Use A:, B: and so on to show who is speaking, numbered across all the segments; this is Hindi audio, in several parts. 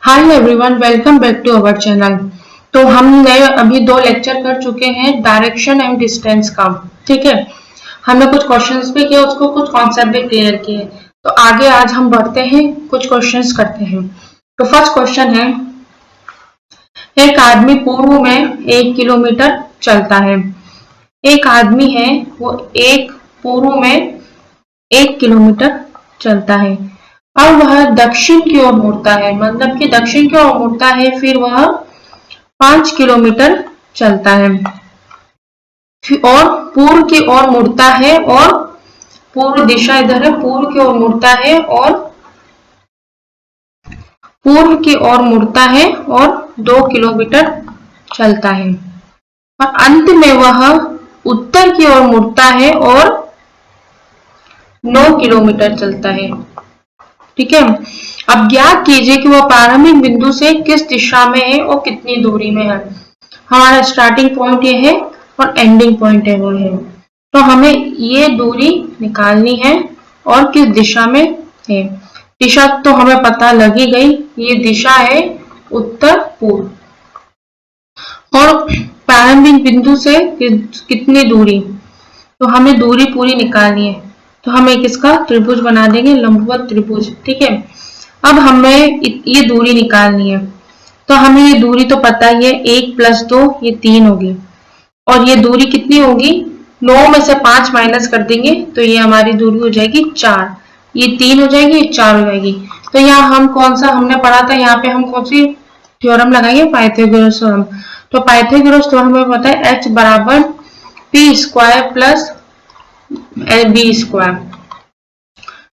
A: Hi everyone, welcome back to our channel. तो हमने अभी 2 लेक्चर कर चुके हैं डायरेक्शन एंड डिस्टेंस का। ठीक है, हमने कुछ क्वेश्चंस भी किए, उसको कुछ कॉन्सेप्ट भी क्लियर किए। तो आगे आज हम बढ़ते हैं, कुछ क्वेश्चंस करते हैं। तो फर्स्ट क्वेश्चन है, एक आदमी पूर्व में 1 किलोमीटर चलता है। एक आदमी है, वो एक पूर्व में 1 किलोमीटर चलता है। अब वह दक्षिण की ओर मुड़ता है, मतलब कि दक्षिण की ओर मुड़ता है, फिर वह 5 किलोमीटर चलता है और पूर्व की ओर मुड़ता है, और पूर्व दिशा इधर है, पूर्व की ओर मुड़ता है और पूर्व की ओर मुड़ता है और 2 किलोमीटर चलता है। और अंत में वह उत्तर की ओर मुड़ता है और 9 किलोमीटर चलता है। ठीक है, अब ज्ञात कीजिए कि वह प्रारंभिक बिंदु से किस दिशा में है और कितनी दूरी में है। हमारा स्टार्टिंग पॉइंट ये है और एंडिंग पॉइंट है वो है। तो हमें ये दूरी निकालनी है और किस दिशा में है। दिशा तो हमें पता लग ही गई, ये दिशा है उत्तर पूर्व। और प्रारंभिक बिंदु से कितनी दूरी, तो हमें दूरी पूरी निकालनी है। तो हम एक इसका त्रिभुज बना देंगे, लंबवत त्रिभुज। ठीक है, अब हमें ये दूरी निकालनी है। तो हमें ये दूरी तो पता ही है, 1 + 2 ये 3 होगी। और ये दूरी कितनी होगी, 9 में से 5 माइनस कर देंगे तो ये हमारी दूरी हो जाएगी 4। ये 3 हो जाएगी, ये 4 हो जाएगी। तो यहाँ हम कौन सा हमने पढ़ा था, यहाँ पे हम कौन सी थ्योरम लगाएंगे, पाइथागोरस थ्योरम। तो पाइथागोरस थ्योरम हमें पता है h बराबर p square plus b square.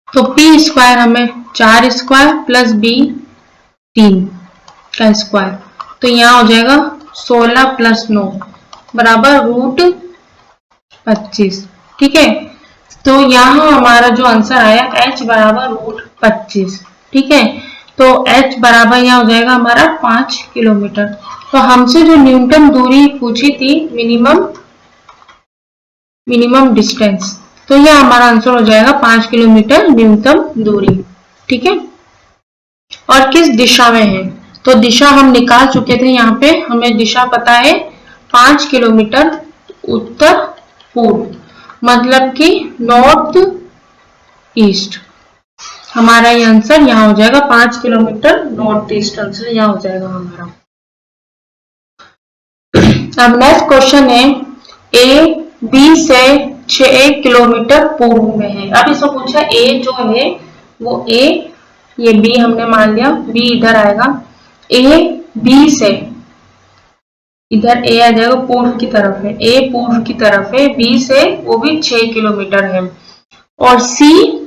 A: तो p स्क्वायर हमें 4 स्क्वायर प्लस b 3 का स्क्वायर। तो यहाँ हो जाएगा 16 + 9 बराबर √25। ठीक है, तो यहाँ हमारा जो आंसर आया h बराबर √25। ठीक है, तो h बराबर यहाँ हो जाएगा हमारा 5 किलोमीटर। तो हमसे जो न्यूनतम दूरी पूछी थी, मिनिमम डिस्टेंस, तो यह हमारा आंसर हो जाएगा 5 किलोमीटर न्यूनतम दूरी। ठीक है, और किस दिशा में है, तो दिशा हम निकाल चुके थे। यहाँ पे हमें दिशा पता है 5 किलोमीटर उत्तर पूर्व, मतलब कि नॉर्थ ईस्ट। हमारा ये आंसर यहाँ हो जाएगा 5 किलोमीटर नॉर्थ ईस्ट, आंसर यहाँ हो जाएगा हमारा। अब नेक्स्ट क्वेश्चन है, ए बी से 6 किलोमीटर पूर्व में है। अब इसको पूछा ए जो है वो ए, ये बी हमने मान लिया, बी इधर आएगा। ए बी से इधर ए आ जाएगा, पूर्व की तरफ है, ए पूर्व की तरफ है, बी से वो भी 6 किलोमीटर है। और सी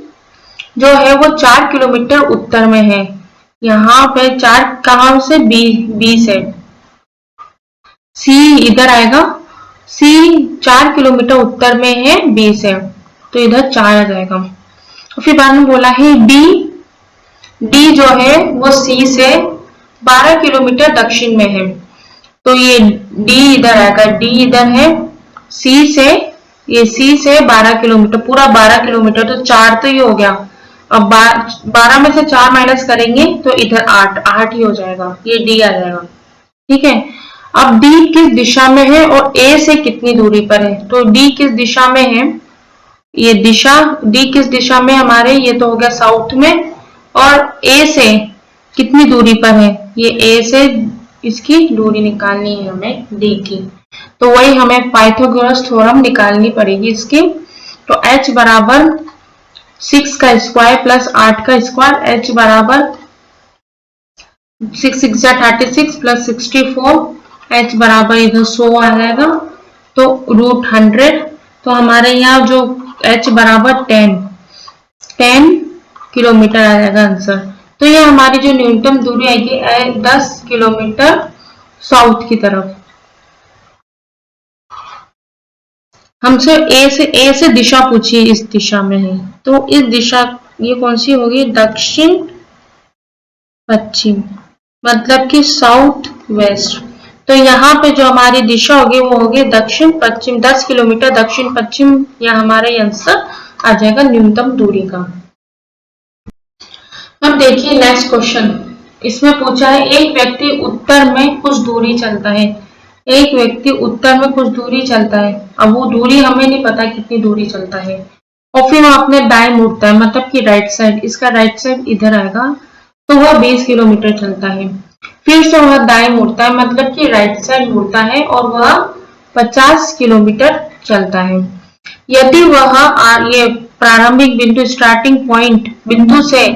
A: जो है वो 4 किलोमीटर उत्तर में है। यहाँ पे 4 कहाँ से, बी से। सी इधर आएगा, सी 4 किलोमीटर उत्तर में है बी से, तो इधर 4 आ जाएगा। फिर बाद में बोला है डी जो है वो सी से 12 किलोमीटर दक्षिण में है। तो ये डी इधर आएगा, डी इधर है, सी से ये सी से 12 किलोमीटर, पूरा 12 किलोमीटर, तो 4 तो ये हो गया। अब 12 में से 4 माइनस करेंगे तो इधर 8 ही हो जाएगा, ये डी आ जाएगा। ठीक है, अब डी किस दिशा में है और ए से कितनी दूरी पर है। तो डी किस दिशा में है, ये दिशा डी किस दिशा में हमारे, ये तो हो गया साउथ में। और ए से कितनी दूरी पर है, ये ए से इसकी दूरी निकालनी है हमें डी की। तो वही हमें पाइथागोरस थ्योरम निकालनी पड़ेगी इसकी। तो h बराबर 6 का स्क्वायर प्लस 8 का स्क्वायर, h बराबर 6 6 36 प्लस 64, h बराबर इधर 100 आ जाएगा, तो √100। तो हमारे यहाँ जो h बराबर 10 किलोमीटर आ जाएगा आंसर। तो ये हमारी जो न्यूनतम दूरी आएगी 10 किलोमीटर साउथ की तरफ। हमसे ए से दिशा पूछी, इस दिशा में है, तो इस दिशा ये कौन सी होगी, दक्षिण पश्चिम, मतलब कि साउथ वेस्ट। तो यहाँ पे जो हमारी दिशा होगी वो होगी दक्षिण पश्चिम, 10 किलोमीटर दक्षिण पश्चिम, या हमारा आंसर आ जाएगा न्यूनतम दूरी का। अब देखिए नेक्स्ट क्वेश्चन, इसमें पूछा है एक व्यक्ति उत्तर में कुछ दूरी चलता है। एक व्यक्ति उत्तर में कुछ दूरी चलता है। अब वो दूरी हमें नहीं पता कितनी दूरी चलता है। और फिर वो अपने दाएं मुड़ता है, मतलब कि राइट साइड, इसका राइट साइड इधर आएगा, तो वह 20 किलोमीटर चलता है। फिर से वह दाएं मुड़ता है, मतलब कि राइट साइड मुड़ता है, और वह 50 किलोमीटर चलता है। यदि वह ये प्रारंभिक बिंदु, स्टार्टिंग पॉइंट बिंदु से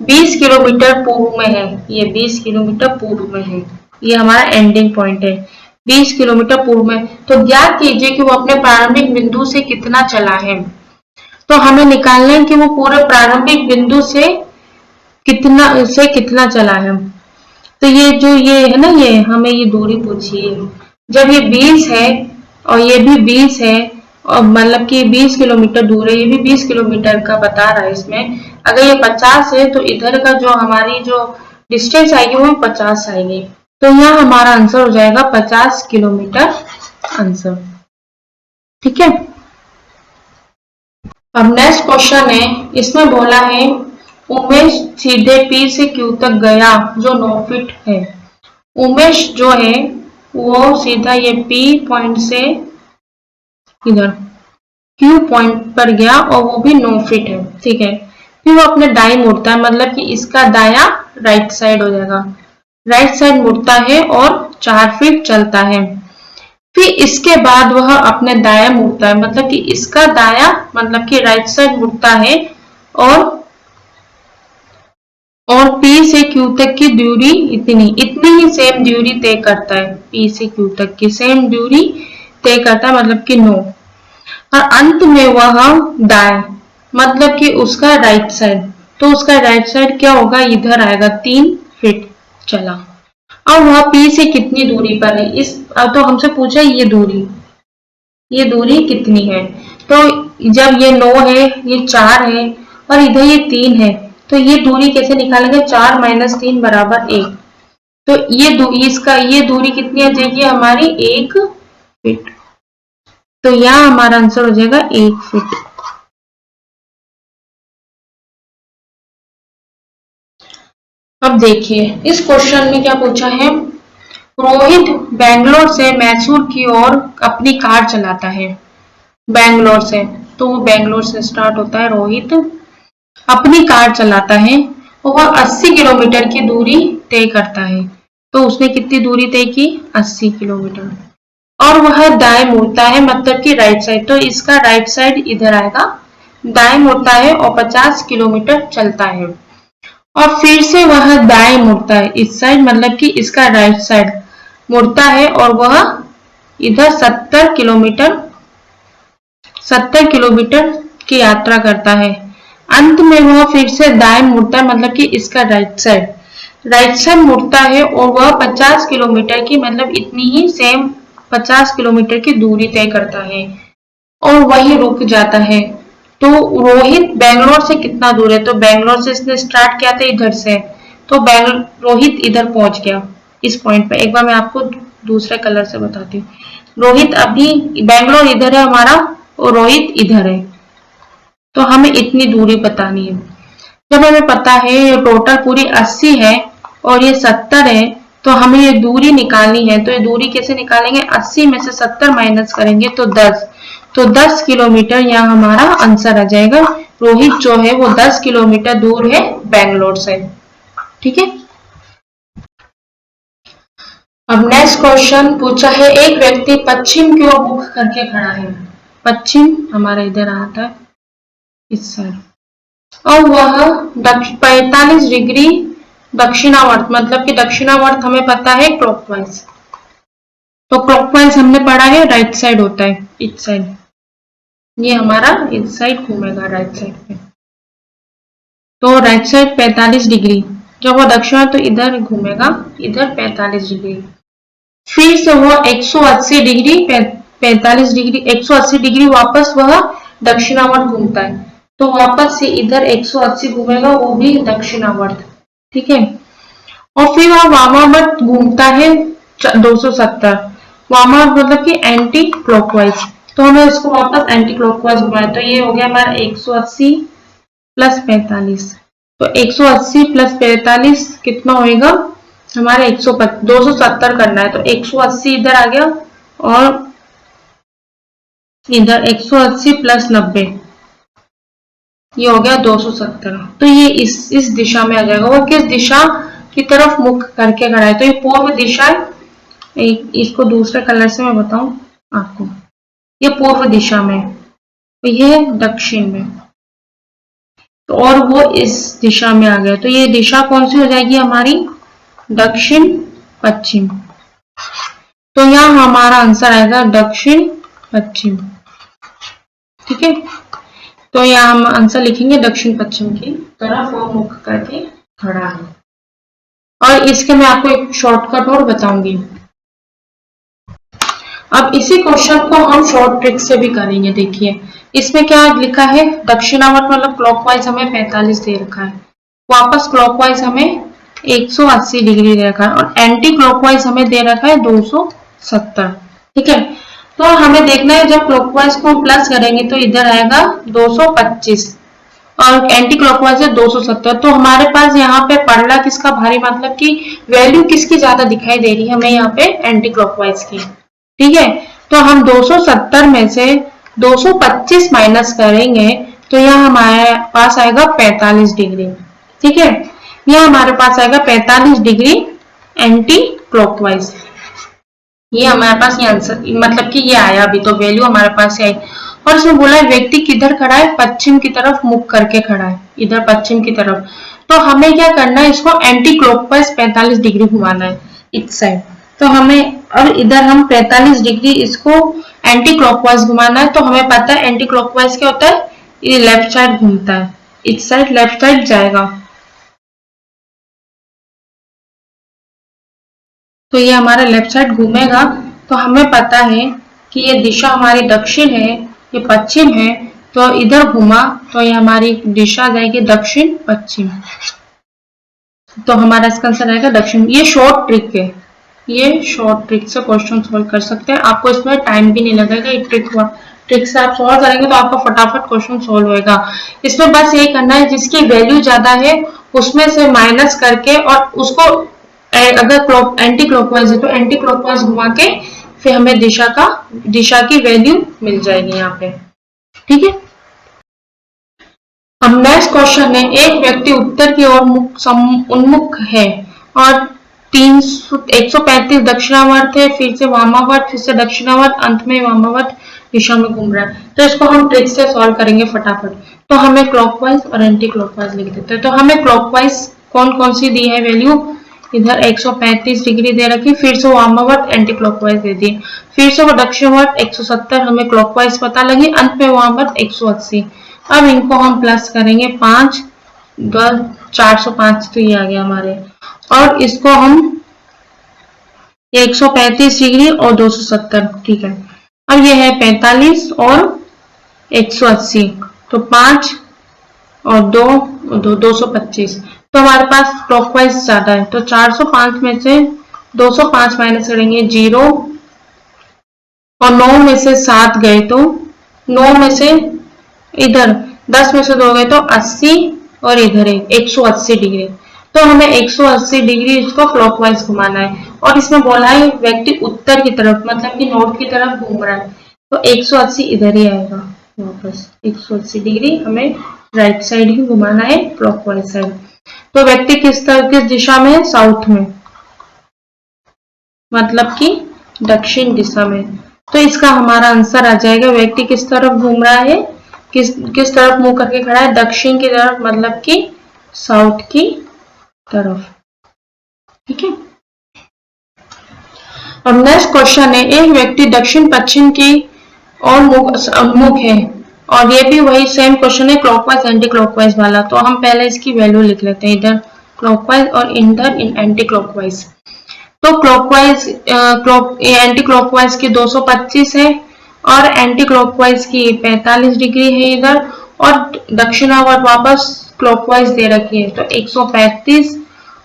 A: 20 किलोमीटर पूर्व में है, ये 20 किलोमीटर पूर्व में है, ये हमारा एंडिंग पॉइंट है, 20 किलोमीटर पूर्व में, तो ज्ञात कीजिए कि वो अपने प्रारंभिक बिंदु से कितना चला है। तो हमें निकालना है कि वो पूरे प्रारंभिक बिंदु से कितना चला है। तो ये जो ये है ना, ये हमें ये दूरी पूछी है। जब ये 20 है और ये भी 20 है, और मतलब कि 20 किलोमीटर दूर है, ये भी 20 किलोमीटर का बता रहा है इसमें। अगर ये 50 है तो इधर का जो हमारी जो डिस्टेंस आएगी वो 50 आएगी। तो यहाँ हमारा आंसर हो जाएगा 50 किलोमीटर आंसर। ठीक है। अब नेक्स्ट क्वेश्चन है, इसमें बोला है उमेश सीधे P से Q तक गया जो 9 फीट है। उमेश जो है वो सीधा ये P पॉइंट से इधर Q पॉइंट पर गया और वो भी 9 फीट है। ठीक है। फिर वो अपने दाएं मुड़ता है, मतलब कि इसका दाया राइट साइड हो जाएगा, राइट साइड मुड़ता है और 4 फीट चलता है। फिर इसके बाद वह अपने दाया मुड़ता है, मतलब कि इसका दाया मतलब कि राइट साइड मुड़ता है, और P से Q तक की दूरी इतनी ही सेम दूरी तय करता है। P से Q तक की सेम दूरी तय करता है, मतलब कि 9। और अंत में वह दाएं, मतलब कि उसका राइट साइड, तो उसका राइट साइड क्या होगा, इधर आएगा, 3 फीट चला। अब वह P से कितनी दूरी पर है, इस तो हमसे पूछा ये दूरी कितनी है। तो जब ये 9 है, ये 4 है, और इधर ये 3 है, तो ये दूरी कैसे निकालेंगे, 4 - 3 = 1। तो ये दूरी कितनी आ जाएगी हमारी, 1 फीट। तो यहाँ हमारा आंसर हो जाएगा 1 फीट। अब देखिए इस क्वेश्चन में क्या पूछा है, रोहित बेंगलोर से मैसूर की ओर अपनी कार चलाता है। बेंगलोर से, तो वो बेंगलोर से स्टार्ट होता है, रोहित अपनी कार चलाता है और वह 80 किलोमीटर की दूरी तय करता है। तो उसने कितनी दूरी तय की, 80 किलोमीटर, और वह दाएं मुड़ता है, मतलब कि राइट साइड, तो इसका राइट साइड इधर आएगा, दाएं मुड़ता है और 50 किलोमीटर चलता है। और फिर से वह दाएं मुड़ता है इस साइड, मतलब कि इसका राइट साइड मुड़ता है, और वह इधर 70 किलोमीटर की यात्रा करता है। अंत में वह फिर से दाएं मुड़ता है, मतलब कि इसका राइट साइड मुड़ता है, और वह 50 किलोमीटर की, मतलब इतनी ही सेम 50 किलोमीटर की दूरी तय करता है और वहीं रुक जाता है। तो रोहित बेंगलोर से कितना दूर है, तो बेंगलोर से इसने स्टार्ट किया था इधर से, तो रोहित इधर पहुंच गया इस पॉइंट पे। एक बार मैं आपको दूसरे कलर से बताती हूँ। रोहित अभी, बेंगलोर इधर है हमारा और रोहित इधर है, तो हमें इतनी दूरी बतानी है। जब हमें पता है टोटल पूरी 80 है और ये 70 है, तो हमें ये दूरी निकालनी है। तो ये दूरी कैसे निकालेंगे, 80 में से 70 माइनस करेंगे तो 10, तो 10 किलोमीटर यहाँ हमारा आंसर आ जाएगा। रोहित जो है वो 10 किलोमीटर दूर है बेंगलोर से। ठीक है। अब नेक्स्ट क्वेश्चन पूछा है, एक व्यक्ति पश्चिम की ओर मुख करके खड़ा है। पश्चिम हमारा इधर आता है इस साइड, और वह 45 डिग्री दक्षिणावर्त, मतलब कि दक्षिणावर्त हमें पता है क्लॉकवाइज, तो क्लॉकवाइज हमने पढ़ा है राइट साइड होता है, इस साइड, ये हमारा इस साइड घूमेगा राइट साइड पे, तो राइट साइड 45 डिग्री, जब वो दक्षिणावर्त तो इधर घूमेगा, इधर 45 डिग्री। फिर से वो 180 डिग्री 45 डिग्री 180 डिग्री वापस वह दक्षिणावर्त घूमता है, तो वापस से इधर 180 घूमेगा, वो भी दक्षिणावर्त। ठीक है। और फिर वह वामावर्त घूमता है 270, वामावर्त मतलब कि एंटी क्लॉकवाइज, तो हमें इसको वापस एंटी क्लॉकवाइज घुमाए, तो ये हो गया हमारा 180 + 45, तो 180 प्लस 45 कितना होएगा हमारे 270 करना है, तो 180 इधर आ गया और इधर 180 प्लस 90 ये हो गया 270। तो ये इस दिशा में आ जाएगा। वो किस दिशा की तरफ मुख करके खड़ा है, तो ये पूर्व दिशा है। इसको दूसरे कलर से मैं बताऊं आपको, ये पूर्व दिशा में, तो ये दक्षिण में, तो और वो इस दिशा में आ गया, तो ये दिशा कौन सी हो जाएगी हमारी दक्षिण पश्चिम। तो यहाँ हमारा आंसर आएगा दक्षिण पश्चिम। ठीक है, तो यहाँ हम आंसर लिखेंगे दक्षिण पश्चिम की तरफ वो मुख करके खड़ा है। और इसके मैं आपको एक शॉर्टकट और बताऊंगी। अब इसी क्वेश्चन को हम शॉर्ट ट्रिक से भी करेंगे। देखिए इसमें क्या लिखा है, दक्षिणावर्त मतलब क्लॉकवाइज हमें 45 दे रखा है, वापस क्लॉकवाइज हमें 180 डिग्री दे रखा है और एंटी क्लॉकवाइज हमें दे रखा है 270। ठीक है, तो हमें देखना है जब क्लॉकवाइज को प्लस करेंगे तो इधर आएगा 225 और एंटी क्लॉकवाइज है 270। तो हमारे पास यहाँ पे पड़ला किसका भारी, मतलब कि वैल्यू किसकी ज्यादा दिखाई दे रही है हमें यहाँ पे एंटी क्लॉकवाइज की। ठीक है, तो हम 270 में से 225 माइनस करेंगे तो यहाँ हमारे पास आएगा 45 डिग्री। ठीक है, यहाँ हमारे पास आएगा 45 डिग्री एंटी क्लॉकवाइज। ये हमारे पास ये आंसर मतलब कि ये आया, अभी तो वैल्यू हमारे पास आई। और इसमें बोला है व्यक्ति किधर खड़ा है, पश्चिम की तरफ मुख करके खड़ा है, इधर पश्चिम की तरफ। तो हमें क्या करना है, इसको एंटी क्लॉकवाइज 45 डिग्री घुमाना है इस साइड। तो हमें अब इधर हम 45 डिग्री इसको एंटी क्लॉकवाइज घुमाना है। तो हमें पता है एंटी क्लॉकवाइज क्या होता है, ये लेफ्ट साइड घूमता है, इस साइड लेफ्ट साइड जाएगा। तो ये हमारा लेफ्ट साइड घूमेगा। तो हमें पता है कि ये दिशा हमारी दक्षिण है, ये पश्चिम है, तो इधर घुमा तो ये हमारी दिशा जाएगी दक्षिण पश्चिम। तो हमारा इसका आंसर आएगा दक्षिण। ये शॉर्ट ट्रिक है, ये शॉर्ट ट्रिक से क्वेश्चन सोल्व कर सकते हैं, आपको इसमें टाइम भी नहीं लगेगा। ये ट्रिक से आप सोल्व करेंगे तो आपका फटाफट क्वेश्चन सोल्व होएगा। इसमें बस यही करना है जिसकी वैल्यू ज्यादा है उसमें से माइनस करके और उसको अगर एंटी क्लॉकवाइज है तो एंटी क्लॉकवाइज घुमा के फिर हमें दिशा की वैल्यू मिल जाएगी यहाँ पे। ठीक है, अब नेक्स्ट क्वेश्चन है, एक व्यक्ति उत्तर की ओर उन्मुख है और 135 दक्षिणावर्त है, फिर से वामावर्त, फिर से दक्षिणावर्त, अंत में वामावर्त दिशा में घूम रहा है। तो इसको हम ट्रिक से सॉल्व करेंगे फटाफट। तो हमें क्लॉकवाइज और एंटी क्लॉकवाइज लिख देते हैं। तो हमें क्लॉकवाइज कौन कौन सी दी है वैल्यू, इधर 135 डिग्री दे रखी, फिर से वामावर्त एंटी क्लॉकवाइज दे दी, फिर से वो दक्षिणावर्त 170 हमें क्लॉकवाइज पता लगी, अंत में वामावर्त 180। अब इनको हम प्लस करेंगे 5 10 405, तो ये आ गया हमारे। और इसको हम 135 डिग्री और 270। ठीक है, अब ये है 45 और 180, तो 5 और 2 225। तो हमारे पास क्लॉकवाइज ज्यादा है, तो 405 में से 205 माइनस करेंगे 0 और 9 में से 7 गए तो 9 में से इधर 10 में से 2 गए तो 80 और इधर है 180 डिग्री। तो हमें 180 डिग्री इसको क्लॉकवाइज घुमाना है और इसमें बोला है व्यक्ति उत्तर की तरफ मतलब कि नॉर्थ की तरफ घूम रहा है, तो 180 इधर ही आएगा वापस। 180 डिग्री हमें राइट साइड ही घुमाना है, क्लॉकवाइज साइड। तो व्यक्ति किस दिशा में है, साउथ में, मतलब कि दक्षिण दिशा में। तो इसका हमारा आंसर आ जाएगा व्यक्ति किस तरफ घूम रहा है, किस तरफ मुंह करके खड़ा है, दक्षिण की तरफ, मतलब कि साउथ की तरफ। ठीक है, अब नेक्स्ट क्वेश्चन है, एक व्यक्ति दक्षिण पश्चिम की ओर मुख है और ये भी वही सेम क्वेश्चन है क्लॉकवाइज एंटी क्लॉकवाइज वाला। तो हम पहले इसकी वैल्यू लिख लेते हैं, इधर क्लॉकवाइज और इधर एंटी क्लॉकवाइज। तो क्लॉकवाइज एंटी क्लॉकवाइज की 225 है और एंटी क्लॉकवाइज की 45 डिग्री है इधर, और दक्षिणावर्त वापस क्लॉकवाइज दे रखी है तो 135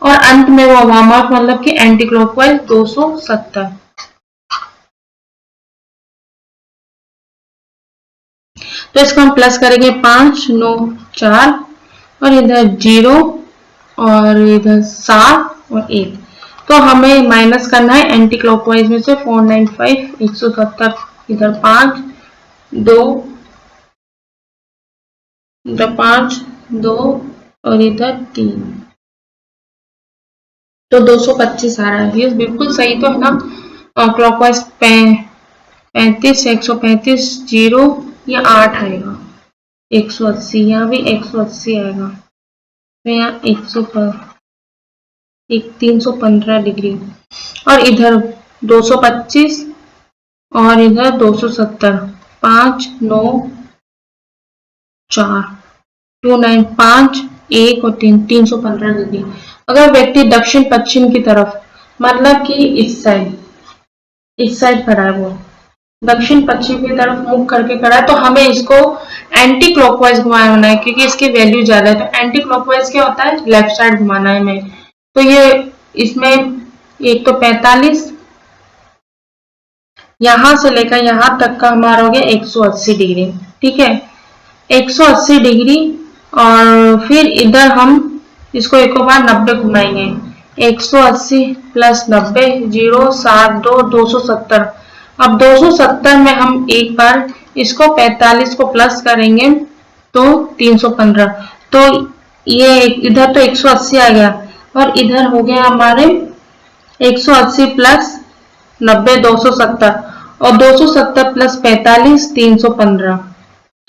A: और अंत में वो वामावर्त मतलब कि एंटी क्लॉकवाइज 270। तो इसको हम प्लस करेंगे 5 9 4 और इधर 0 और इधर 7 और 1। तो हमें माइनस करना है एंटी क्लॉकवाइज में से 495 170, इधर 5 2, इधर 5 2 और इधर 3, तो 225 आ रहा है। ये बिल्कुल सही तो है ना। क्लॉकवाइज 35 135 0, ये 8 आएगा। 180 यहाँ भी 180 आएगा, तो यहाँ 315 डिग्री। और इधर 225 और इधर 270, 5 9 4 2 9 5 1 और 3, 315 डिग्री। अगर व्यक्ति दक्षिण पश्चिम की तरफ, मतलब कि इस साइड खड़ा है, वो दक्षिण पश्चिम की तरफ मुख करके खड़ा है, तो हमें इसको एंटी क्लॉकवाइज घुमाना है, क्योंकि इसकी वैल्यू ज्यादा है। तो एंटी क्लॉकवाइज क्या होता है, लेफ्ट साइड घुमाना है हमें। तो ये इसमें एक तो 45, यहां से लेकर यहां तक का हमारा हो गया 180 डिग्री। ठीक है, 180 डिग्री। और फिर इधर हम इसको एक बार 90 घुमाएंगे। 180 प्लस 90 0 7 2 270। अब 270 में हम एक बार इसको 45 को प्लस करेंगे तो 315। तो ये इधर तो 180 आ गया और इधर हो गया हमारे 180 प्लस 90 270 और 270 प्लस 45 315।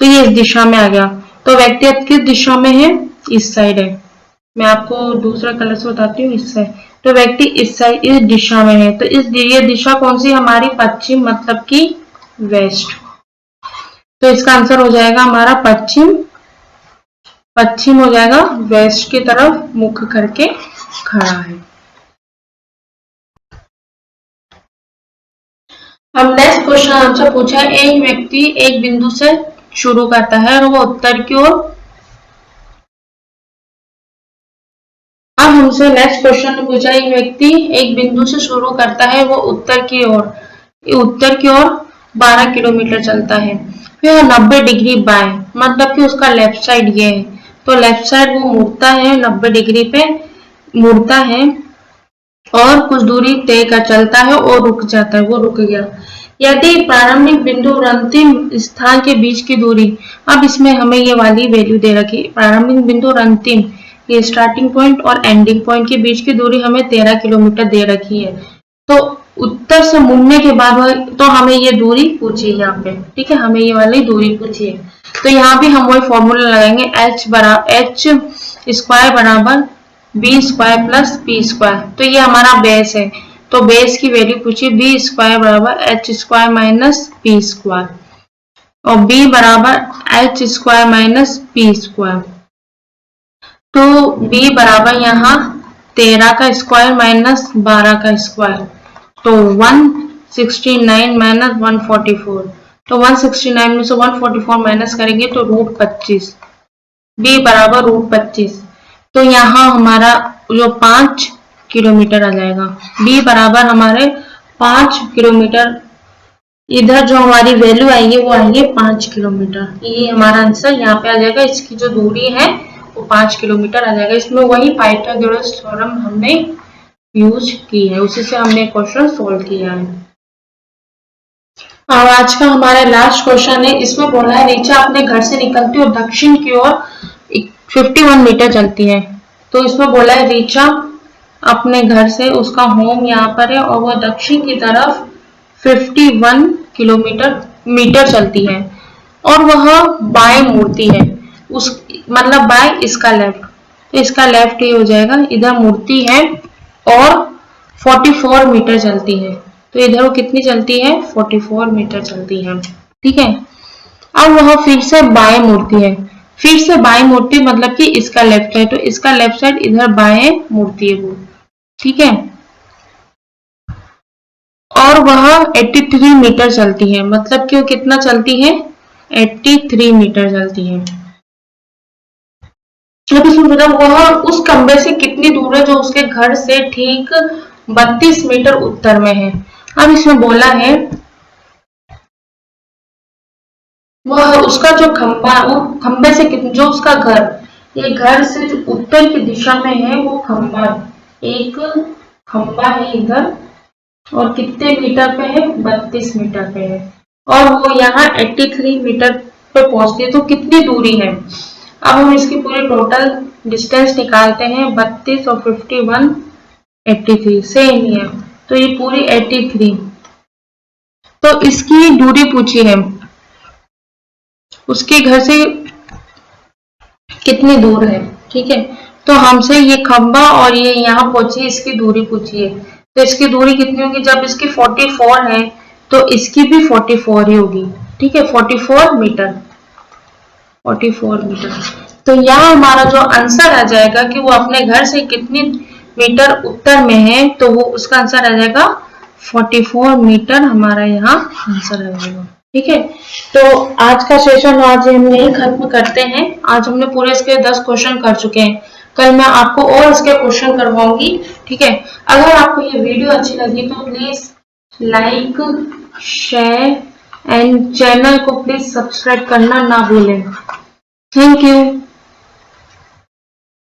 A: तो ये इस दिशा में आ गया। तो व्यक्ति अब किस दिशा में है, इस साइड है। मैं आपको दूसरा कलर से बताती हूँ, इस साइड। तो व्यक्ति इस साइड इस दिशा में है। तो ये दिशा कौन सी, हमारी पश्चिम, मतलब कि वेस्ट। तो इसका आंसर हो जाएगा हमारा पश्चिम। पश्चिम हो जाएगा, वेस्ट की तरफ मुख करके खड़ा है। अब नेक्स्ट क्वेश्चन आंसर पूछा है, एक व्यक्ति एक बिंदु से शुरू करता है और वो उत्तर की ओर। अब हमसे नेक्स्ट क्वेश्चन पूछा, एक व्यक्ति एक बिंदु से शुरू करता है, वो उत्तर की ओर 12 किलोमीटर चलता है, फिर 90 डिग्री बाएं, मतलब कि उसका लेफ्ट साइड ये है। तो लेफ्ट साइड वो मुड़ता है, 90 डिग्री पे मुड़ता है और कुछ दूरी तय कर चलता है और रुक जाता है, वो रुक गया। यदि प्रारंभिक बिंदु और अंतिम स्थान के बीच की दूरी, अब इसमें हमें ये वाली वैल्यू दे रखी, प्रारंभिक बिंदु और अंतिम, ये स्टार्टिंग पॉइंट और एंडिंग पॉइंट के बीच की दूरी हमें 13 किलोमीटर दे रखी है। तो उत्तर से मुड़ने के बाद तो हमें ये दूरी पूछी है यहाँ पे। ठीक है, हमें ये वाली दूरी पूछी है। तो यहाँ भी हम वही फॉर्मूला लगाएंगे, h स्क्वायर बराबर B square plus P square. तो ये हमारा बेस है, तो बेस की वैल्यू पूछी, बी स्क्वायर बराबर H square minus P square, और बी बराबर H square minus P square. तो बी बराबर यहाँ 13 का स्क्वायर माइनस 12 का स्क्वायर, तो 169 माइनस 144। तो 169 में से 144 माइनस करेंगे तो √25, बी बराबर √25। तो यहाँ हमारा जो 5 किलोमीटर आ जाएगा, बी बराबर हमारे 5 किलोमीटर। इधर जो हमारी वैल्यू आएगी वो आएगी 5 किलोमीटर। ये हमारा आंसर यहाँ पे आ जाएगा। इसकी जो दूरी है वो 5 किलोमीटर आ जाएगा। इसमें वही पाइथागोरस थ्योरम हमने यूज की है, उसी से हमने क्वेश्चन सोल्व किया है। और आज का हमारा लास्ट क्वेश्चन है, इसमें बोला है ऋचा अपने घर से निकलती और दक्षिण की ओर 51 मीटर चलती है। तो इसमें बोला है ऋचा अपने घर से, उसका होम यहाँ पर है और वह दक्षिण की तरफ 51 मीटर चलती है और वह बाएं मुड़ती है। उस मतलब बाएं इसका लेफ्ट, तो इसका लेफ्ट ये हो जाएगा, इधर मुड़ती है और 44 मीटर चलती है। तो इधर वो कितनी चलती है, 44 मीटर चलती है। ठीक है, अब वह फिर से बाएं मुड़ती है, फिर से बाएं मुड़ती मतलब कि इसका लेफ्ट है, तो इसका लेफ्ट साइड इधर बाएं मुड़ती है वो। ठीक है, और वह 83 मीटर चलती है, मतलब कि वो कितना चलती है, 83 मीटर चलती है। अब इसमें मतलब वह उस खंबे से कितनी दूर है, जो उसके घर से ठीक 32 मीटर उत्तर में है। अब इसमें बोला है वह उसका जो खंबा, वो खंबे से जो उसका घर ये घर से जो उत्तर की दिशा में है वो खंबा, एक खंबा है इधर, और कितने मीटर पे है, 32 मीटर पे है, और वो यहाँ 83 मीटर पे पहुंचती है। तो कितनी दूरी है, अब हम इसकी पूरी टोटल डिस्टेंस निकालते हैं। 32 और 51 83 सेम ही है, तो ये पूरी 83। तो इसकी दूरी पूछी है, उसके घर से कितनी दूर है, ठीक है। तो हमसे ये खंबा और ये यहाँ पहुंची, इसकी दूरी पूछी है। तो इसकी दूरी कितनी होगी, जब इसकी 44 है तो इसकी भी 44 ही होगी, ठीक है, 44 मीटर, 44 मीटर। तो यहाँ हमारा जो आंसर आ जाएगा कि वो अपने घर से कितनी मीटर उत्तर में है, तो वो उसका आंसर आ जाएगा 44 मीटर, हमारा यहाँ आंसर आ जाएगा। ठीक है, तो आज का सेशन आज हम यही खत्म करते हैं। आज हमने पूरे इसके 10 क्वेश्चन कर चुके हैं। कल मैं आपको और इसके क्वेश्चन करवाऊंगी। ठीक है, अगर आपको ये वीडियो अच्छी लगी तो please like, share and channel को प्लीज सब्सक्राइब करना ना भूलें। Thank you.